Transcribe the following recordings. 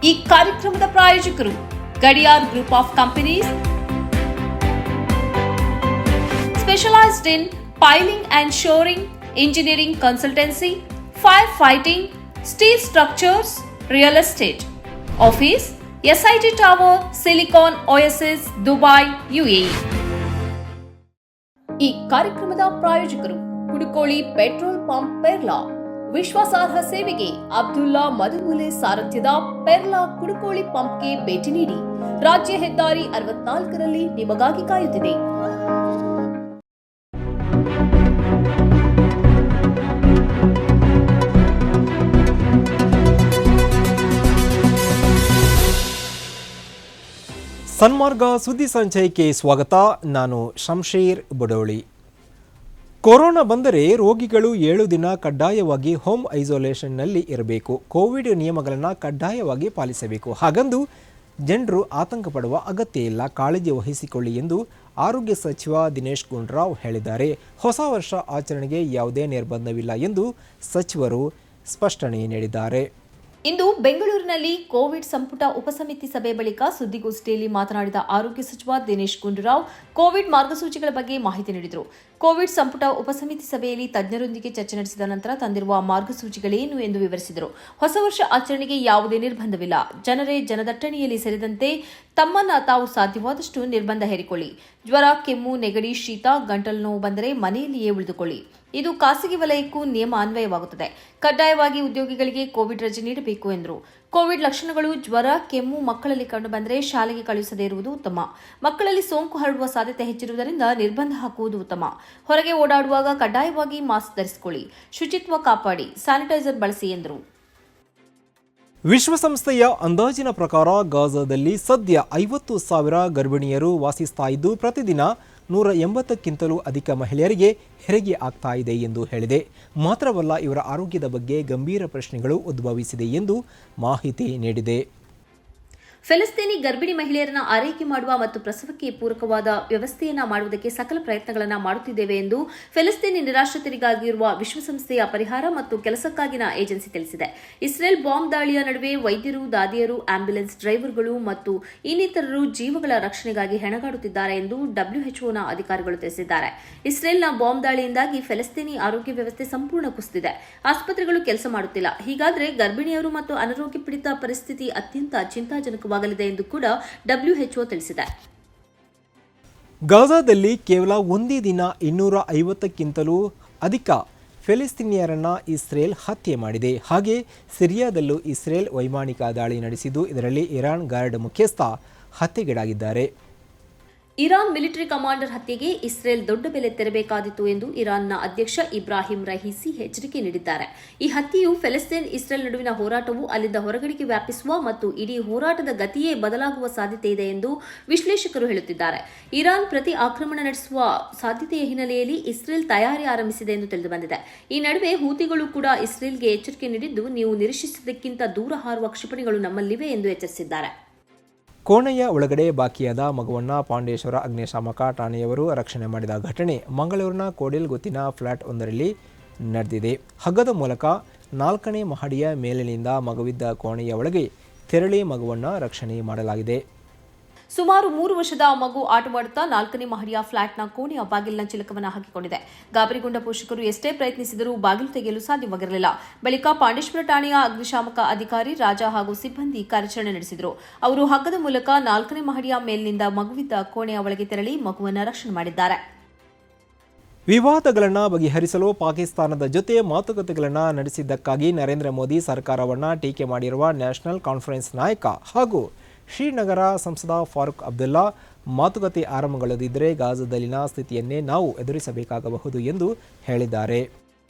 ಈ ಕಾರ್ಯಕ್ರಮದ ಪ್ರಾಯೋಜಕರು Gadiyar group of companies, specialized in piling and shoring, engineering consultancy, firefighting, steel structures, real estate. Office, SIT Tower, Silicon Oasis, Dubai, UAE. ಈ ಕಾರ್ಯಕ್ರಮದ ಪ್ರಾಯೋಜಕರು Kudukoli petrol pump Perla. ವಿಶ್ವಾಸಾರ್ಹ ಸೇವೆಗೆ ಅಬ್ದುಲ್ಲಾ ಮಧುಮೂಲೆ ಸಾರಥ್ಯದ ಪೆರ್ಲಾ ಕುಡುಕೋಳಿ ಪಂಪ್ಗೆ ಭೇಟಿ ನೀಡಿ. ರಾಜ್ಯ ಹೆದ್ದಾರಿ 64ರಲ್ಲಿ ನಿಮಗಾಗಿ ಕಾಯುತ್ತಿದೆ. ಸನ್ಮಾರ್ಗ ಸುದ್ದಿ ಸಂಚಯಕ್ಕೆ ಸ್ವಾಗತ. ನಾನು ಶಂಶೀರ್ ಬುಡೋಳಿ. ಕೊರೋನಾ ಬಂದರೆ ರೋಗಿಗಳು 7 ದಿನ ಕಡ್ಡಾಯವಾಗಿ ಹೋಮ್ ಐಸೋಲೇಷನ್ನಲ್ಲಿ ಇರಬೇಕು. ಕೋವಿಡ್ ನಿಯಮಗಳನ್ನು ಕಡ್ಡಾಯವಾಗಿ ಪಾಲಿಸಬೇಕು. ಹಾಗಂದು ಜನರು ಆತಂಕ ಪಡುವ ಅಗತ್ಯ ಇಲ್ಲ. ಕಾಳಜಿ ವಹಿಸಿಕೊಳ್ಳಿ ಎಂದು ಆರೋಗ್ಯ ಸಚಿವ ದಿನೇಶ್ ಗುಂಡೂರಾವ್ ಹೇಳಿದ್ದಾರೆ. ಹೊಸ ವರ್ಷ ಆಚರಣೆಗೆ ಯಾವುದೇ ನಿರ್ಬಂಧವಿಲ್ಲ ಎಂದು ಸಚಿವರು ಸ್ಪಷ್ಟನೆ ನೀಡಿದ್ದಾರೆ. ಇಂದು ಬೆಂಗಳೂರಿನಲ್ಲಿ ಕೋವಿಡ್ ಸಂಪುಟ ಉಪಸಮಿತಿ ಸಭೆ ಬಳಿಕ ಸುದ್ದಿಗೋಷ್ಠಿಯಲ್ಲಿ ಮಾತನಾಡಿದ ಆರೋಗ್ಯ ಸಚಿವ ದಿನೇಶ್ ಗುಂಡೂರಾವ್ ಕೋವಿಡ್ ಮಾರ್ಗಸೂಚಿಗಳ ಬಗ್ಗೆ ಮಾಹಿತಿ ನೀಡಿದರು. ಕೋವಿಡ್ ಸಂಪುಟ ಉಪಸಮಿತಿ ಸಭೆಯಲ್ಲಿ ತಜ್ಞರೊಂದಿಗೆ ಚರ್ಚೆ ನಡೆಸಿದ ನಂತರ ತಂದಿರುವ ಮಾರ್ಗಸೂಚಿಗಳೇನು ಎಂದು ವಿವರಿಸಿದರು. ಹೊಸ ವರ್ಷ ಆಚರಣೆಗೆ ಯಾವುದೇ ನಿರ್ಬಂಧವಿಲ್ಲ. ಜನರೇ ಜನದಟ್ಟಣೆಯಲ್ಲಿ ಸೇರಿದಂತೆ ತಮ್ಮನ್ನ ತಾವು ಸಾಧ್ಯವಾದಷ್ಟು ನಿರ್ಬಂಧ ಹೇರಿಕೊಳ್ಳಿ. ಜ್ವರ, ಕೆಮ್ಮು, ನೆಗಡಿ, ಶೀತ, ಗಂಟಲು ನೋವು ಬಂದರೆ ಮನೆಯಲ್ಲಿಯೇ ಉಳಿದುಕೊಳ್ಳಿ. ಇದು ಖಾಸಗಿ ವಲಯಕ್ಕೂ ನಿಯಮ ಅನ್ವಯವಾಗುತ್ತದೆ. ಕಡ್ಡಾಯವಾಗಿ ಉದ್ಯೋಗಿಗಳಿಗೆ ಕೋವಿಡ್ ರಜೆ ನೀಡಬೇಕು ಎಂದರು. ಕೋವಿಡ್ ಲಕ್ಷಣಗಳು ಜ್ವರ, ಕೆಮ್ಮು ಮಕ್ಕಳಲ್ಲಿ ಕಂಡುಬಂದರೆ ಶಾಲೆಗೆ ಕಳುಹಿಸದೇ ಇರುವುದು ಉತ್ತಮ. ಮಕ್ಕಳಲ್ಲಿ ಸೋಂಕು ಹರಡುವ ಸಾಧ್ಯತೆ ಹೆಚ್ಚಿರುವುದರಿಂದ ನಿರ್ಬಂಧ ಹಾಕುವುದು ಉತ್ತಮ. ಹೊರಗೆ ಓಡಾಡುವಾಗ ಕಡ್ಡಾಯವಾಗಿ ಮಾಸ್ಕ್ ಧರಿಸಿಕೊಳ್ಳಿ. ಶುಚಿತ್ವ ಕಾಪಾಡಿ, ಸ್ಯಾನಿಟೈಸರ್ ಬಳಸಿ ಎಂದರು. ವಿಶ್ವಸಂಸ್ಥೆಯ ಅಂದಾಜಿನ ಪ್ರಕಾರ ಗಾಜಾದಲ್ಲಿ ಸದ್ಯ 50,000 ಗರ್ಭಿಣಿಯರು ವಾಸಿಸ್ತಾ ಇದ್ದು ಪ್ರತಿದಿನ 180ಕ್ಕಿಂತಲೂ ಅಧಿಕ ಮಹಿಳೆಯರಿಗೆ ಹೆರಿಗೆ ಆಗ್ತಾ ಇದೆ ಎಂದು ಹೇಳಿದೆ. ಮಾತ್ರವಲ್ಲ, ಇವರ ಆರೋಗ್ಯದ ಬಗ್ಗೆ ಗಂಭೀರ ಪ್ರಶ್ನೆಗಳು ಉದ್ಭವಿಸಿದೆ ಎಂದು ಮಾಹಿತಿ ನೀಡಿದೆ. ಫೆಲಿಸ್ತೀನಿ ಗರ್ಭಿಣಿ ಮಹಿಳೆಯರನ್ನು ಆರೈಕೆ ಮಾಡುವ ಮತ್ತು ಪ್ರಸವಕ್ಕೆ ಪೂರಕವಾದ ವ್ಯವಸ್ಥೆಯನ್ನ ಮಾಡುವುದಕ್ಕೆ ಸಕಲ ಪ್ರಯತ್ನಗಳನ್ನು ಮಾಡುತ್ತಿದ್ದೇವೆ ಎಂದು ಫೆಲಿಸ್ತೀನಿ ನಿರಾಶ್ರಿತರಿಗಾಗಿರುವ ವಿಶ್ವಸಂಸ್ಥೆಯ ಪರಿಹಾರ ಮತ್ತು ಕೆಲಸಕ್ಕಾಗಿನ ಏಜೆನ್ಸಿ ತಿಳಿಸಿದೆ. ಇಸ್ರೇಲ್ ಬಾಂಬ್ ದಾಳಿಯ ನಡುವೆ ವೈದ್ಯರು, ದಾದಿಯರು, ಆಂಬ್ಯುಲೆನ್ಸ್ ಡ್ರೈವರ್ಗಳು ಮತ್ತು ಇನ್ನಿತರರು ಜೀವಗಳ ರಕ್ಷಣೆಗಾಗಿ ಹೆಣಗಾಡುತ್ತಿದ್ದಾರೆ ಎಂದು ಡಬ್ಲ್ಯೂಎಚ್ಒನ ಅಧಿಕಾರಿಗಳು ತಿಳಿಸಿದ್ದಾರೆ. ಇಸ್ರೇಲ್ನ ಬಾಂಬ್ ದಾಳಿಯಿಂದಾಗಿ ಫೆಲಿಸ್ತೀನಿ ಆರೋಗ್ಯ ವ್ಯವಸ್ಥೆ ಸಂಪೂರ್ಣ ಕುಸಿದಿದೆ. ಆಸ್ಪತ್ರೆಗಳು ಕೆಲಸ ಮಾಡುತ್ತಿಲ್ಲ. ಹೀಗಾದರೆ ಗರ್ಭಿಣಿಯರು ಮತ್ತು ಅನಾರೋಗ್ಯ ಪೀಡಿತ ಪರಿಸ್ಥಿತಿ ಅತ್ಯಂತ ಚಿಂತಾಜನಕವಾಗಿದೆ ಎಂದು ಕೂಡ ಡಬ್ಲ್ಯೂಎಚ್ಒ ತಿಳಿಸಿದೆ. ಗಾಜಾದಲ್ಲಿ ಕೇವಲ ಒಂದೇ ದಿನ 250ಕ್ಕಿಂತಲೂ ಅಧಿಕ ಫೆಲಿಸ್ತೀನಿಯರನ್ನ ಇಸ್ರೇಲ್ ಹತ್ಯೆ ಮಾಡಿದೆ. ಹಾಗೆ ಸಿರಿಯಾದಲ್ಲೂ ಇಸ್ರೇಲ್ ವೈಮಾನಿಕ ದಾಳಿ ನಡೆಸಿದ್ದು ಇದರಲ್ಲಿ ಇರಾನ್ ಗಾರ್ಡ್ ಮುಖ್ಯಸ್ಥ ಹತ್ಯೆಗೀಡಾಗಿದ್ದಾರೆ. ಇರಾನ್ ಮಿಲಿಟರಿ ಕಮಾಂಡರ್ ಹತ್ಯೆಗೆ ಇಸ್ರೇಲ್ ದೊಡ್ಡ ಬೆಲೆ ತೆರಬೇಕಾದಿತ್ತು ಎಂದು ಇರಾನ್ನ ಅಧ್ಯಕ್ಷ ಇಬ್ರಾಹಿಂ ರೈಸಿ ಎಚ್ಚರಿಕೆ ನೀಡಿದ್ದಾರೆ. ಈ ಹತ್ಯೆಯು ಫೆಲಿಸ್ತೀನ್ ಇಸ್ರೇಲ್ ನಡುವಿನ ಹೋರಾಟವು ಅಲ್ಲಿಂದ ಹೊರಗಡೆಗೆ ವ್ಯಾಪಿಸುವ ಮತ್ತು ಇಡೀ ಹೋರಾಟದ ಗತಿಯೇ ಬದಲಾಗುವ ಸಾಧ್ಯತೆ ಇದೆ ಎಂದು ವಿಶ್ಲೇಷಕರು ಹೇಳುತ್ತಿದ್ದಾರೆ. ಇರಾನ್ ಪ್ರತಿ ಆಕ್ರಮಣ ನಡೆಸುವ ಸಾಧ್ಯತೆಯ ಹಿನ್ನೆಲೆಯಲ್ಲಿ ಇಸ್ರೇಲ್ ತಯಾರಿ ಆರಂಭಿಸಿದೆ ಎಂದು ತಿಳಿದುಬಂದಿದೆ. ಈ ನಡುವೆ ಹೂತಿಗಳು ಕೂಡ ಇಸ್ರೇಲ್ಗೆ ಎಚ್ಚರಿಕೆ ನೀಡಿದ್ದು, ನೀವು ನಿರೀಕ್ಷಿಸಿದ್ದಕ್ಕಿಂತ ದೂರ ಹಾರುವ ಕ್ಷಿಪಣಿಗಳು ನಮ್ಮಲ್ಲಿವೆ ಎಂದು ಎಚ್ಚರಿಸಿದ್ದಾರೆ. ಕೋಣೆಯ ಒಳಗಡೆ ಬಾಕಿಯಾದ ಮಗುವನ್ನ ಪಾಂಡೇಶ್ವರ ಅಗ್ನಿಶಾಮಕ ಠಾಣೆಯವರು ರಕ್ಷಣೆ ಮಾಡಿದ ಘಟನೆ ಮಂಗಳೂರಿನ ಕೋಡಿಲ್ ಗೊತ್ತಿನ ಫ್ಲಾಟ್ ಒಂದರಲ್ಲಿ ನಡೆದಿದೆ. ಹಗ್ಗದ ಮೂಲಕ 4ನೇ ಮಹಡಿಯ ಮೇಲಿನಿಂದ ಮಗುವಿದ್ದ ಕೋಣೆಯ ಒಳಗೆ ತೆರಳಿ ಮಗುವನ್ನ ರಕ್ಷಣೆ ಮಾಡಲಾಗಿದೆ. ಸುಮಾರು 3 ವರ್ಷದ ಮಗು ಆಟವಾಡುತ್ತಾ 4ನೇ ಮಹಡಿಯ ಫ್ಲಾಟ್ನ ಕೋಣೆಯ ಬಾಗಿಲಿನ ಚಿಲಕವನ್ನು ಹಾಕಿಕೊಂಡಿದೆ. ಗಾಬರಿಗೊಂಡ ಪೋಷಕರು ಎಷ್ಟೇ ಪ್ರಯತ್ನಿಸಿದರೂ ಬಾಗಿಲು ತೆಗೆಯಲು ಸಾಧ್ಯವಾಗಿರಲಿಲ್ಲ. ಬಳಿಕ ಪಾಂಡೇಶ್ವರ ಠಾಣೆಯ ಅಗ್ನಿಶಾಮಕ ಅಧಿಕಾರಿ ರಾಜಾ ಹಾಗೂ ಸಿಬ್ಬಂದಿ ಕಾರ್ಯಾಚರಣೆ ನಡೆಸಿದರು. ಅವರು ಹಗ್ಗದ ಮೂಲಕ 4ನೇ ಮಹಡಿಯ ಮೇಲಿನಿಂದ ಮಗುವಿದ್ದ ಕೋಣೆಯ ಒಳಗೆ ತೆರಳಿ ಮಗುವನ್ನು ರಕ್ಷಣೆ ಮಾಡಿದ್ದಾರೆ. ವಿವಾದಗಳನ್ನು ಬಗೆಹರಿಸಲು ಪಾಕಿಸ್ತಾನದ ಜೊತೆ ಮಾತುಕತೆಗಳನ್ನು ನಡೆಸಿದ್ದಕ್ಕಾಗಿ ನರೇಂದ್ರ ಮೋದಿ ಸರ್ಕಾರವನ್ನು ಟೀಕೆ ಮಾಡಿರುವ ನ್ಯಾಷನಲ್ ಕಾನ್ಫರೆನ್ಸ್ ನಾಯಕ ಹಾಗೂ ಶ್ರೀನಗರ ಸಂಸದ ಫಾರೂಕ್ ಅಬ್ದುಲ್ಲಾ ಮಾತುಕತೆ ಆರಂಭಗೊಳ್ಳದಿದ್ದರೆ ಗಾಜಾದಲ್ಲಿನ ಸ್ಥಿತಿಯನ್ನೇ ನಾವು ಎದುರಿಸಬೇಕಾಗಬಹುದು ಎಂದು ಹೇಳಿದ್ದಾರೆ.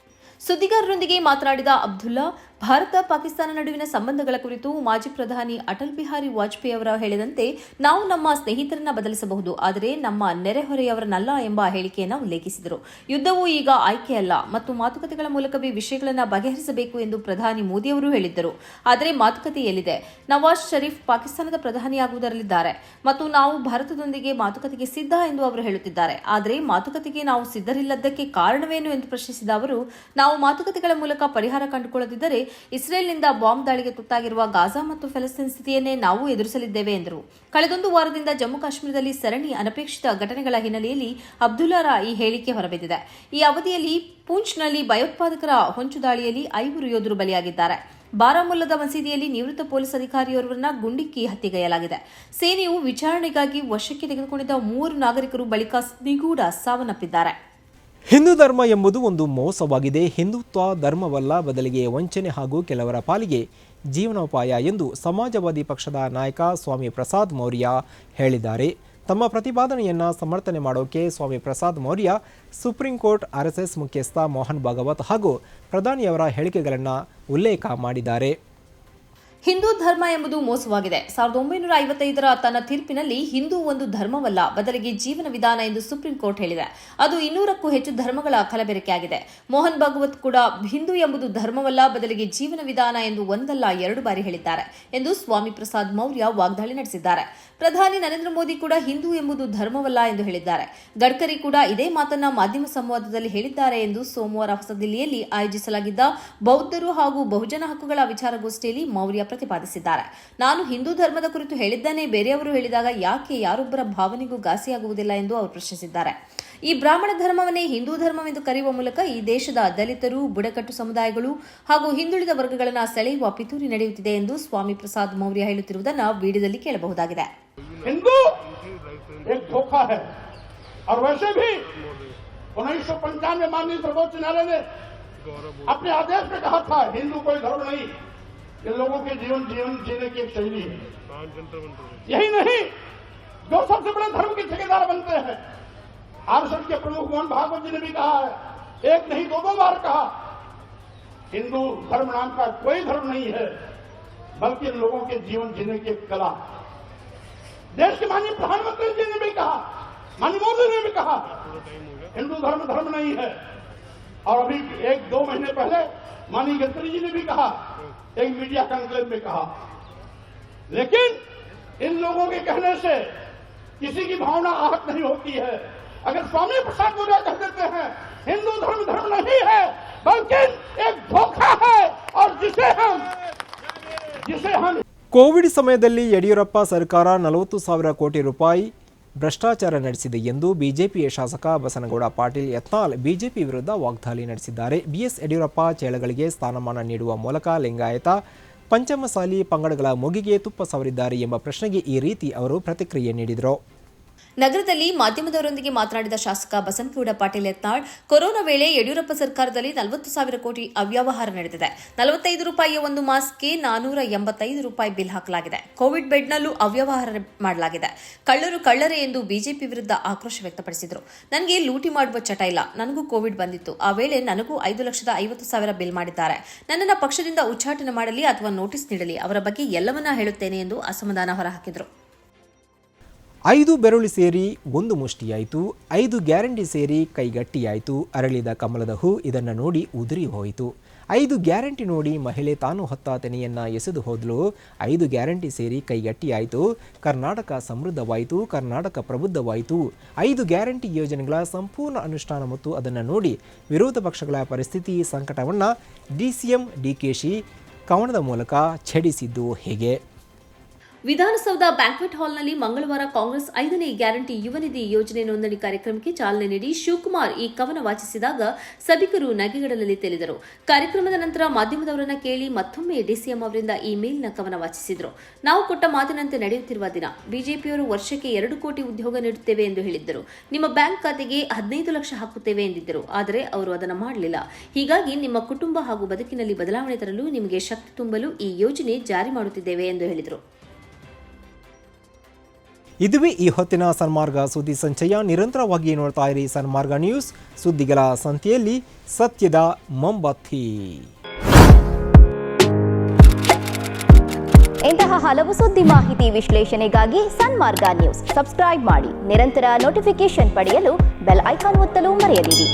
ಸುದ್ದಿಗಾರರೊಂದಿಗೆ ಮಾತನಾಡಿದ ಅಬ್ದುಲ್ಲಾ, ಭಾರತ ಪಾಕಿಸ್ತಾನ ನಡುವಿನ ಸಂಬಂಧಗಳ ಕುರಿತು ಮಾಜಿ ಪ್ರಧಾನಿ ಅಟಲ್ ಬಿಹಾರಿ ವಾಜಪೇಯಿ ಅವರು ಹೇಳಿದಂತೆ ನಾವು ನಮ್ಮ ಸ್ನೇಹಿತರನ್ನ ಬದಲಿಸಬಹುದು, ಆದರೆ ನಮ್ಮ ನೆರೆಹೊರೆಯವರನ್ನಲ್ಲ ಎಂಬ ಹೇಳಿಕೆಯನ್ನು ಉಲ್ಲೇಖಿಸಿದರು. ಯುದ್ಧವು ಈಗ ಆಯ್ಕೆಯಲ್ಲ ಮತ್ತು ಮಾತುಕತೆಗಳ ಮೂಲಕವೇ ವಿಷಯಗಳನ್ನು ಬಗೆಹರಿಸಬೇಕು ಎಂದು ಪ್ರಧಾನಿ ಮೋದಿಯವರು ಹೇಳಿದ್ದರು. ಆದರೆ ಮಾತುಕತೆ ಎಲ್ಲಿದೆ? ನವಾಜ್ ಶರೀಫ್ ಪಾಕಿಸ್ತಾನದ ಪ್ರಧಾನಿಯಾಗುವುದರಲ್ಲಿದ್ದಾರೆ ಮತ್ತು ನಾವು ಭಾರತದೊಂದಿಗೆ ಮಾತುಕತೆಗೆ ಸಿದ್ಧ ಎಂದು ಅವರು ಹೇಳುತ್ತಿದ್ದಾರೆ. ಆದರೆ ಮಾತುಕತೆಗೆ ನಾವು ಸಿದ್ಧರಿಲ್ಲದ್ದಕ್ಕೆ ಕಾರಣವೇನು ಎಂದು ಪ್ರಶ್ನಿಸಿದ ಅವರು, ನಾವು ಮಾತುಕತೆಗಳ ಮೂಲಕ ಪರಿಹಾರ ಕಂಡುಕೊಳ್ಳದಿದ್ದರೆ ಇಸ್ರೇಲ್ನಿಂದ ಬಾಂಬ್ ದಾಳಿಗೆ ತುತ್ತಾಗಿರುವ ಗಾಜಾ ಮತ್ತು ಫೆಲಸ್ತೀನ್ ಸ್ಥಿತಿಯನ್ನೇ ನಾವು ಎದುರಿಸಲಿದ್ದೇವೆ ಎಂದರು. ಕಳೆದೊಂದು ವಾರದಿಂದ ಜಮ್ಮು ಕಾಶ್ಮೀರದಲ್ಲಿ ಸರಣಿ ಅನಪೇಕ್ಷಿತ ಘಟನೆಗಳ ಹಿನ್ನೆಲೆಯಲ್ಲಿ ಅಬ್ದುಲ್ಲಾರ ಈ ಹೇಳಿಕೆ ಹೊರಬಿದ್ದಿದೆ. ಈ ಅವಧಿಯಲ್ಲಿ ಪೂಂಚ್ನಲ್ಲಿ ಭಯೋತ್ಪಾದಕರ ಹೊಂಚು ದಾಳಿಯಲ್ಲಿ 5 ಯೋಧರು ಬಲಿಯಾಗಿದ್ದಾರೆ. ಬಾರಾಮುಲ್ಲಾದ ಮಸೀದಿಯಲ್ಲಿ ನಿವೃತ್ತ ಪೊಲೀಸ್ ಅಧಿಕಾರಿಯೋರ್ವರನ್ನ ಗುಂಡಿಕ್ಕಿ ಹತ್ಯೆಗೈಯಲಾಗಿದೆ. ಸೇನೆಯು ವಿಚಾರಣೆಗಾಗಿ ವಶಕ್ಕೆ ತೆಗೆದುಕೊಂಡಿದ್ದ 3 ನಾಗರಿಕರು ಬಳಿಕ ನಿಗೂಢ ಸಾವನ್ನಪ್ಪಿದ್ದಾರೆ. ಹಿಂದೂ ಧರ್ಮ ಎಂಬುದು ಒಂದು ಮೋಸವಾಗಿದೆ. ಹಿಂದುತ್ವ ಧರ್ಮವಲ್ಲ, ಬದಲಿಗೆ ವಂಚನೆ ಹಾಗೂ ಕೆಲವರ ಪಾಲಿಗೆ ಜೀವನೋಪಾಯ ಎಂದು ಸಮಾಜವಾದಿ ಪಕ್ಷದ ನಾಯಕ ಸ್ವಾಮಿ ಪ್ರಸಾದ್ ಮೌರ್ಯ ಹೇಳಿದ್ದಾರೆ. ತಮ್ಮ ಪ್ರತಿಪಾದನೆಯನ್ನು ಸಮರ್ಥನೆ ಮಾಡೋಕೆ Swami Prasad Maurya supreme court, RSS ಮುಖ್ಯಸ್ಥ ಮೋಹನ್ ಭಾಗವತ್ ಹಾಗೂ ಪ್ರಧಾನಿಯವರ ಹೇಳಿಕೆಗಳನ್ನು ಉಲ್ಲೇಖ ಮಾಡಿದ್ದಾರೆ. ಹಿಂದೂ ಧರ್ಮ ಎಂಬುದು ಮೋಸವಾಗಿದೆ. 1955ರ ತನ್ನ ತೀರ್ಪಿನಲ್ಲಿ ಹಿಂದೂ ಒಂದು ಧರ್ಮವಲ್ಲ, ಬದಲಿಗೆ ಜೀವನ ವಿಧಾನ ಎಂದು ಸುಪ್ರೀಂ ಕೋರ್ಟ್ ಹೇಳಿದೆ. ಅದು 200ಕ್ಕೂ ಹೆಚ್ಚು ಧರ್ಮಗಳ ಕಲಬೆರಕೆಯಾಗಿದೆ. ಮೋಹನ್ ಭಾಗವತ್ ಕೂಡ ಹಿಂದೂ ಎಂಬುದು ಧರ್ಮವಲ್ಲ, ಬದಲಿಗೆ ಜೀವನ ವಿಧಾನ ಎಂದು ಒಂದಲ್ಲ 2 ಬಾರಿ ಹೇಳಿದ್ದಾರೆ ಎಂದು ಸ್ವಾಮಿ ಪ್ರಸಾದ್ ಮೌರ್ಯ ವಾಗ್ದಾಳಿ ನಡೆಸಿದ್ದಾರೆ. ಪ್ರಧಾನಿ ನರೇಂದ್ರ ಮೋದಿ ಕೂಡ ಹಿಂದೂ ಎಂಬುದು ಧರ್ಮವಲ್ಲ ಎಂದು ಹೇಳಿದ್ದಾರೆ. ಗಡ್ಕರಿ ಕೂಡ ಇದೇ ಮಾತನ್ನ ಮಾಧ್ಯಮ ಸಂವಾದದಲ್ಲಿ ಹೇಳಿದ್ದಾರೆ ಎಂದು ಸೋಮವಾರ ಹೊಸದಿಲ್ಲಿಯಲ್ಲಿ ಆಯೋಜಿಸಲಾಗಿದ್ದ ಬೌದ್ಧರು ಹಾಗೂ ಬಹುಜನ ಹಕ್ಕುಗಳ ವಿಚಾರಗೋಷ್ಠಿಯಲ್ಲಿ ಮೌರ್ಯ ಪ್ರತಿಪಾದಿಸಿದ್ದಾರೆ. ನಾನು ಹಿಂದೂ ಧರ್ಮದ ಕುರಿತು ಹೇಳಿದ್ದೇನೆ, ಬೇರೆಯವರು ಹೇಳಿದಾಗ ಯಾಕೆ ಯಾರೊಬ್ಬರ ಭಾವನೆಗೂ ಘಾಸಿಯಾಗುವುದಿಲ್ಲ ಎಂದು ಅವರು ಪ್ರಶ್ನಿಸಿದ್ದಾರೆ. ಈ ಬ್ರಾಹ್ಮಣ ಧರ್ಮವನ್ನೇ ಹಿಂದೂ ಧರ್ಮವೆಂದು ಕರೆಯುವ ಮೂಲಕ ಈ ದೇಶದ ದಲಿತರು, ಬುಡಕಟ್ಟು ಸಮುದಾಯಗಳು ಹಾಗೂ ಹಿಂದುಳಿದ ವರ್ಗಗಳನ್ನು ಸೆಳೆಯುವ ಪಿತೂರಿ ನಡೆಯುತ್ತಿದೆ ಎಂದು ಸ್ವಾಮಿ ಪ್ರಸಾದ್ ಮೌರ್ಯ ಹೇಳುತ್ತಿರುವುದನ್ನು ವಿಡಿಯೋದಲ್ಲಿ ಕೇಳಬಹುದಾಗಿದೆ. हिंदू एक धोखा है और वैसे भी 1995 माननीय सर्वोच्च न्यायालय ने अपने आदेश में कहा था हिंदू कोई धर्म नहीं, ये लोगों के जीवन जीने की एक शैली है. यही नहीं, जो सबसे बड़े धर्म के ठेकेदार बनते हैं, RSS के प्रमुख मोहन भागवत जी ने भी कहा है, एक नहीं 2 बार कहा, हिंदू धर्म नाम का कोई धर्म नहीं है, बल्कि लोगों के जीवन जीने की एक कला. देश के माननीय प्रधानमंत्री जी ने भी कहा, माननीय मोदी ने भी कहा, हिंदू धर्म धर्म नहीं है. और अभी 1-2 महीने पहले माननीय गडकरी जी ने भी कहा, एक मीडिया कॉन्क्लेव में कहा. लेकिन इन लोगों के कहने से किसी की भावना आहत नहीं होती है. अगर स्वामी प्रसाद मौर्य कह देते हैं हिंदू धर्म धर्म नहीं है, बल्कि एक धोखा है, और जिसे हम ಕೋವಿಡ್ ಸಮಯದಲ್ಲಿ ಯಡಿಯೂರಪ್ಪ ಸರ್ಕಾರ 40,000 ಕೋಟಿ ರೂಪಾಯಿ ಭ್ರಷ್ಟಾಚಾರ ನಡೆಸಿದೆ ಎಂದು ಬಿಜೆಪಿಯ ಶಾಸಕ ಬಸನಗೌಡ ಪಾಟೀಲ್ ಯತ್ನಾಳ್ ಬಿಜೆಪಿ ವಿರುದ್ಧ ವಾಗ್ದಾಳಿ ನಡೆಸಿದ್ದಾರೆ. BS ಯಡಿಯೂರಪ್ಪ ಚೇಳಗಳಿಗೆ ಸ್ಥಾನಮಾನ ನೀಡುವ ಮೂಲಕ ಲಿಂಗಾಯತ ಪಂಚಮಸಾಲಿ ಪಂಗಡಗಳ ಮುಗಿಗೆ ತುಪ್ಪ ಸವರಿದ್ದಾರೆ ಎಂಬ ಪ್ರಶ್ನೆಗೆ ಈ ರೀತಿ ಅವರು ಪ್ರತಿಕ್ರಿಯೆ ನೀಡಿದರು. ನಗರದಲ್ಲಿ ಮಾಧ್ಯಮದವರೊಂದಿಗೆ ಮಾತನಾಡಿದ ಶಾಸಕ ಬಸನಗೌಡ ಪಾಟೀಲ್ ಯತ್ನಾಳ್, ಕೊರೋನಾ ವೇಳೆ ಯಡಿಯೂರಪ್ಪ ಸರ್ಕಾರದಲ್ಲಿ 40,000 ಕೋಟಿ ಅವ್ಯವಹಾರ ನಡೆದಿದೆ. 45 ರೂಪಾಯಿಯ ಒಂದು ಮಾಸ್ಕ್ಗೆ 485 ರೂಪಾಯಿ ಬಿಲ್ ಹಾಕಲಾಗಿದೆ. ಕೋವಿಡ್ ಬೆಡ್ನಲ್ಲೂ ಅವ್ಯವಹಾರ ಮಾಡಲಾಗಿದೆ. ಕಳ್ಳರು ಕಳ್ಳರೇ ಎಂದು ಬಿಜೆಪಿ ವಿರುದ್ಧ ಆಕ್ರೋಶ ವ್ಯಕ್ತಪಡಿಸಿದರು. ನನಗೆ ಲೂಟಿ ಮಾಡುವ ಚಟ ಇಲ್ಲ. ನನಗೂ ಕೋವಿಡ್ ಬಂದಿತ್ತು. ಆ ವೇಳೆ ನನಗೂ 5,50,000 ಬಿಲ್ ಮಾಡಿದ್ದಾರೆ. ನನ್ನನ್ನು ಪಕ್ಷದಿಂದ ಉಚ್ಚಾಟನೆ ಮಾಡಲಿ ಅಥವಾ ನೋಟಿಸ್ ನೀಡಲಿ, ಅವರ ಬಗ್ಗೆ ಎಲ್ಲವನ್ನ ಹೇಳುತ್ತೇನೆ ಎಂದು ಅಸಮಾಧಾನ ಹೊರಹಾಕಿದರು. 5 ಬೆರಳು ಸೇರಿ ಒಂದು ಮುಷ್ಟಿಯಾಯಿತು, 5 ಗ್ಯಾರಂಟಿ ಸೇರಿ ಕೈಗಟ್ಟಿಯಾಯಿತು, ಅರಳಿದ ಕಮಲದ ಹೂ ಇದನ್ನು ನೋಡಿ ಉದುರಿ ಹೋಯಿತು. 5 ಗ್ಯಾರಂಟಿ ನೋಡಿ ಮಹಿಳೆ ತಾನು ಹೊತ್ತ ತೆನೆಯನ್ನು ಎಸೆದು ಹೋದಳು. 5 ಗ್ಯಾರಂಟಿ ಸೇರಿ ಕೈಗಟ್ಟಿಯಾಯಿತು, ಕರ್ನಾಟಕ ಸಮೃದ್ಧವಾಯಿತು, ಕರ್ನಾಟಕ ಪ್ರಬುದ್ಧವಾಯಿತು. 5 ಗ್ಯಾರಂಟಿ ಯೋಜನೆಗಳ ಸಂಪೂರ್ಣ ಅನುಷ್ಠಾನ ಮತ್ತು ಅದನ್ನು ನೋಡಿ ವಿರೋಧ ಪಕ್ಷಗಳ ಪರಿಸ್ಥಿತಿ ಸಂಕಟವನ್ನು DCM DKಶಿ ಕವನದ ಮೂಲಕ ಛೇಡಿಸಿದ್ದು ಹೇಗೆ? ವಿಧಾನಸೌಧ ಬ್ಯಾಂಕ್ವೆಟ್ ಹಾಲ್ನಲ್ಲಿ ಮಂಗಳವಾರ ಕಾಂಗ್ರೆಸ್ 5ನೇ ಗ್ಯಾರಂಟಿ ಯುವ ನಿಧಿ ಯೋಜನೆ ನೋಂದಣಿ ಕಾರ್ಯಕ್ರಮಕ್ಕೆ ಚಾಲನೆ ನೀಡಿ ಶಿವಕುಮಾರ್ ಈ ಕವನ ವಾಚಿಸಿದಾಗ ಸಭಿಕರು ನಗೆಗಡಲಲ್ಲಿ ತೇಲಿದರು. ಕಾರ್ಯಕ್ರಮದ ನಂತರ ಮಾಧ್ಯಮದವರನ್ನ ಕೇಳಿ ಮತ್ತೊಮ್ಮೆ DCM ಅವರಿಂದ ಈ ಮೇಲಿನ ಕವನ ವಾಚಿಸಿದರು. ನಾವು ಕೊಟ್ಟ ಮಾತಿನಂತೆ ನಡೆಯುತ್ತಿರುವ ದಿನ. ಬಿಜೆಪಿಯವರು ವರ್ಷಕ್ಕೆ 2 ಕೋಟಿ ಉದ್ಯೋಗ ನೀಡುತ್ತೇವೆ ಎಂದು ಹೇಳಿದ್ದರು. ನಿಮ್ಮ ಬ್ಯಾಂಕ್ ಖಾತೆಗೆ 15 ಲಕ್ಷ ಹಾಕುತ್ತೇವೆ ಎಂದಿದ್ದರು. ಆದರೆ ಅವರು ಅದನ್ನು ಮಾಡಲಿಲ್ಲ. ಹೀಗಾಗಿ ನಿಮ್ಮ ಕುಟುಂಬ ಹಾಗೂ ಬದುಕಿನಲ್ಲಿ ಬದಲಾವಣೆ ತರಲು ನಿಮಗೆ ಶಕ್ತಿ ತುಂಬಲು ಈ ಯೋಜನೆ ಜಾರಿ ಮಾಡುತ್ತಿದ್ದೇವೆ ಎಂದು ಹೇಳಿದರು. ಇದುವೇ ಈ ಹೊತ್ತಿನ ಸನ್ಮಾರ್ಗ ಸುದ್ದಿ ಸಂಚಯ. ನಿರಂತರವಾಗಿ ನೋಡ್ತಾ ಇರಿ ಸನ್ಮಾರ್ಗ ನ್ಯೂಸ್, ಸುದ್ದಿಗಳ ಸಂತೆಯಲ್ಲಿ ಸತ್ಯದ ಮೊಂಬತ್ತಿ. ಇಂತಹ ಹಲವು ಸುದ್ದಿ ಮಾಹಿತಿ ವಿಶ್ಲೇಷಣೆಗಾಗಿ ಸನ್ಮಾರ್ಗ ನ್ಯೂಸ್ ಸಬ್ಸ್ಕ್ರೈಬ್ ಮಾಡಿ. ನಿರಂತರ ನೋಟಿಫಿಕೇಶನ್ ಪಡೆಯಲು ಬೆಲ್ ಐಕಾನ್ ಒತ್ತಲು ಮರೆಯದಿರಿ.